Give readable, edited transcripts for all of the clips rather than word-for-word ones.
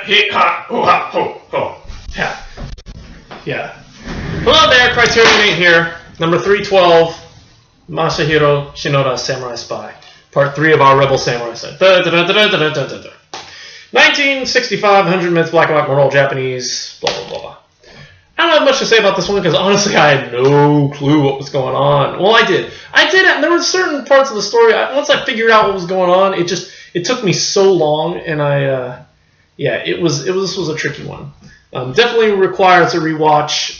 hit, ha, ho, ha, ho, ho. Yeah. Yeah. Hello there, CriterioNate here. Number 312, Masahiro Shinoda Samurai Spy. Part 3 of our Rebel Samurai set. 1965, 100 minutes, black and white, Moral Japanese, blah, blah, blah. I don't have much to say about this one because honestly I had no clue what was going on. Well, I did. And there were certain parts of the story, once I figured out what was going on, it took me so long, and this was a tricky one. Definitely requires a rewatch,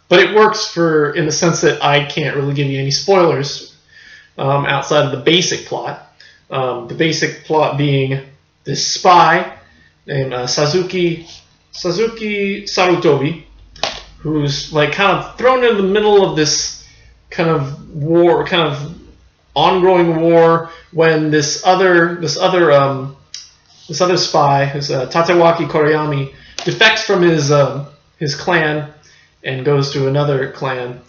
but it works in the sense that I can't really give you any spoilers outside of the basic plot. The basic plot being this spy named Suzuki Sarutobi, who's like kind of thrown into the middle of this kind of war, kind of ongoing war, when this other spy, who's Tatewaki Koriyami, defects from his clan and goes to another clan,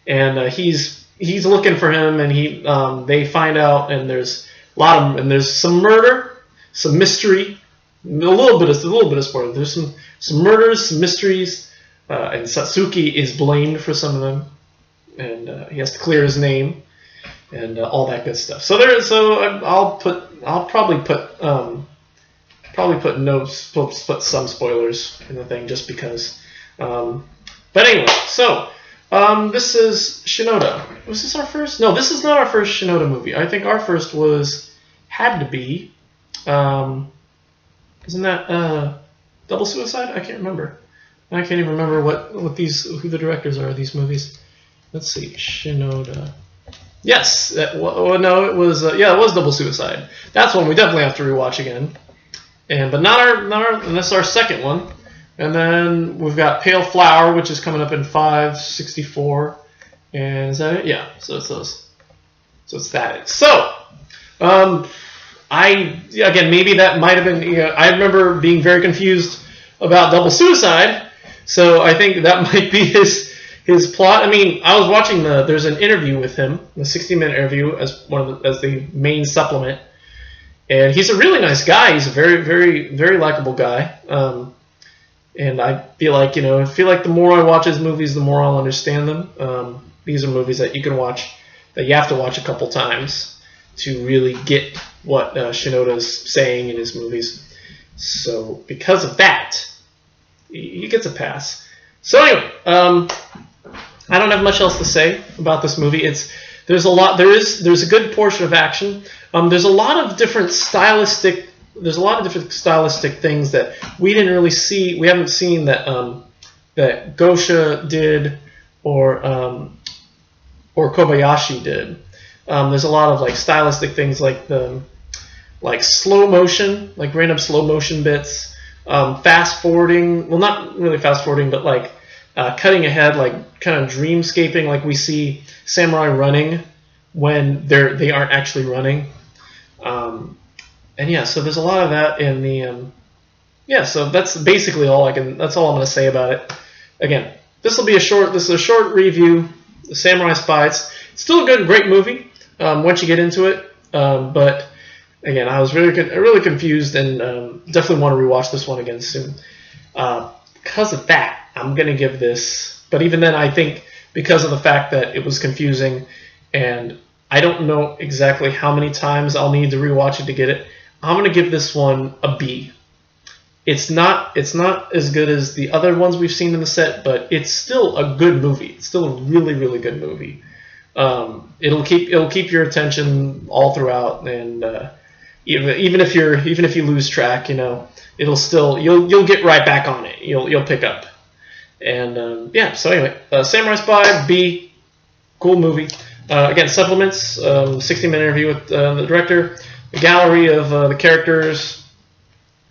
and he's looking for him, and they find out, and there's there's some murder, some mystery, a little bit of spoiler. There's some murders, some mysteries, and Satsuki is blamed for some of them, and he has to clear his name, and all that good stuff. I'll probably put some spoilers in the thing just because. But anyway, this is Shinoda. Was this our first? No, this is not our first Shinoda movie. I think our first had to be. Isn't that Double Suicide? I can't remember. I can't even remember who the directors are of these movies. Let's see, Shinoda. Yes, it was Double Suicide. That's one we definitely have to rewatch again. But not our. And that's our second one. And then we've got Pale Flower, which is coming up in 564. And is that it? Yeah. So it's those. So it's that. So, maybe that might have been. I remember being very confused about Double Suicide. So I think that might be his plot. I mean, I was watching there's an interview with him, a 60-minute interview as the main supplement, and he's a really nice guy. He's a very, very, very likable guy. And I feel like the more I watch his movies, the more I'll understand them. These are movies that you can watch, that you have to watch a couple times to really get what Shinoda's saying in his movies. So because of that, he gets a pass. So anyway, I don't have much else to say about this movie. There's a good portion of action. There's a lot of different stylistic things that we didn't really see. We haven't seen that Gosha did or Kobayashi did. There's a lot of like stylistic things like slow motion, like random slow motion bits, fast forwarding. Well, not really fast forwarding, but like cutting ahead, like kind of dreamscaping, like we see samurai running when they aren't actually running. And yeah, so there's a lot of that in the so that's basically all that's all I'm going to say about it. Again, this is a short review. The Samurai Spy. It's still a great movie once you get into it. But again, I was really confused, and definitely want to rewatch this one again soon. Because of that, I'm going to give this. But even then, I think because of the fact that it was confusing, and I don't know exactly how many times I'll need to rewatch it to get it, I'm going to give this one a B. It's not as good as the other ones we've seen in the set, but it's still a good movie. It's still a really, really good movie. It'll keep your attention all throughout, and even if you lose track, it'll still you'll get right back on it. You'll pick up. And so anyway, Samurai Spy, B, cool movie. Again, supplements, 60-minute interview with the director, the gallery of the characters,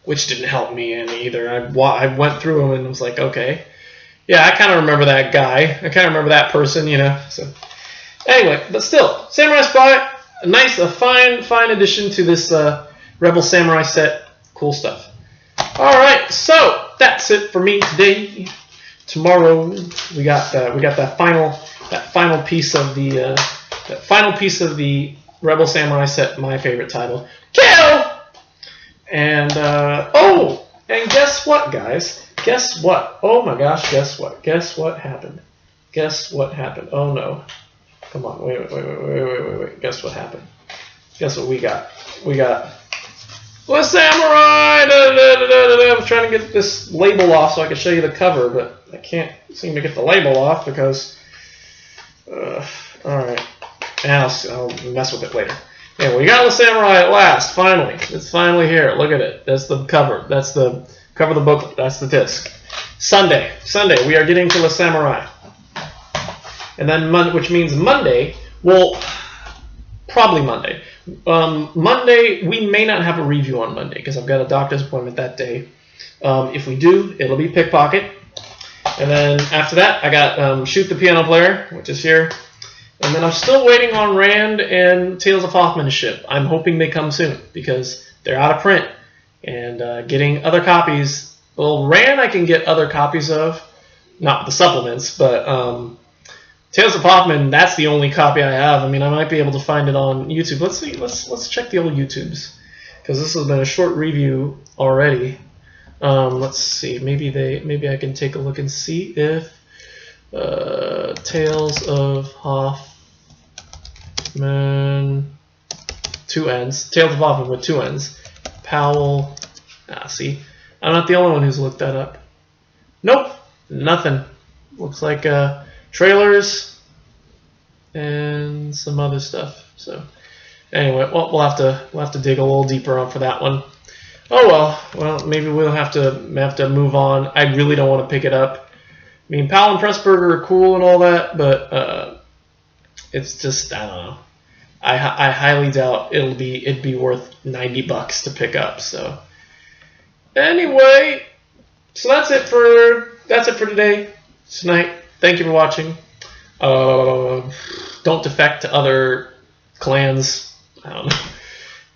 which didn't help me any either. I went through them and was like, okay, yeah, I kind of remember that guy. I kind of remember that person, So anyway, but still, Samurai Spy, a fine addition to this Rebel Samurai set. Cool stuff. All right, so that's it for me today. Tomorrow we got that final piece of the Rebel Samurai set, my favorite title, Kill. And And guess what, guys? Guess what? Oh my gosh, guess what? Guess what happened? Guess what happened? Oh no. Come on, wait. Guess what happened? Guess what we got? We got the Samurai! I was trying to get this label off so I could show you the cover, but I can't seem to get the label off because... alright. I'll mess with it later. Yeah, we got the Samurai at last, finally. It's finally here. Look at it. That's the cover. That's the cover of the booklet. That's the disc. Sunday, we are getting to the Samurai. And then, which means Monday, well, probably Monday. Monday, we may not have a review on Monday because I've got a doctor's appointment that day. If we do, it'll be Pickpocket. And then after that, I got Shoot the Piano Player, which is here. And then I'm still waiting on Rand and Tales of Hoffman to ship. I'm hoping they come soon because they're out of print. And getting other copies, well, Rand I can get other copies of, not the supplements, but Tales of Hoffman, that's the only copy I have. I mean, I might be able to find it on YouTube. Let's see. Let's check the old YouTubes because this has been a short review already. Let's see. Maybe I can take a look and see if Tales of Hoffman, 2 N's. Tales of Hoffman with 2 N's. Powell. See, I'm not the only one who's looked that up. Nope, nothing. Looks like trailers and some other stuff. So anyway, well, we'll have to dig a little deeper on for that one. Oh well, maybe we'll have to move on. I really don't want to pick it up. I mean, Powell and Pressburger are cool and all that, but it's just, I don't know. I highly doubt it'd be worth $90 to pick up. So anyway, so that's it for today, tonight. Thank you for watching. Don't defect to other clans. I don't know.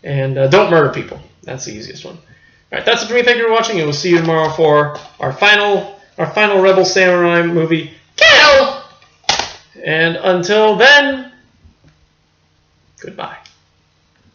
And don't murder people. That's the easiest one. All right, that's it for me. Thank you for watching, and we'll see you tomorrow for our final Rebel Samurai movie, Kill! And until then, goodbye.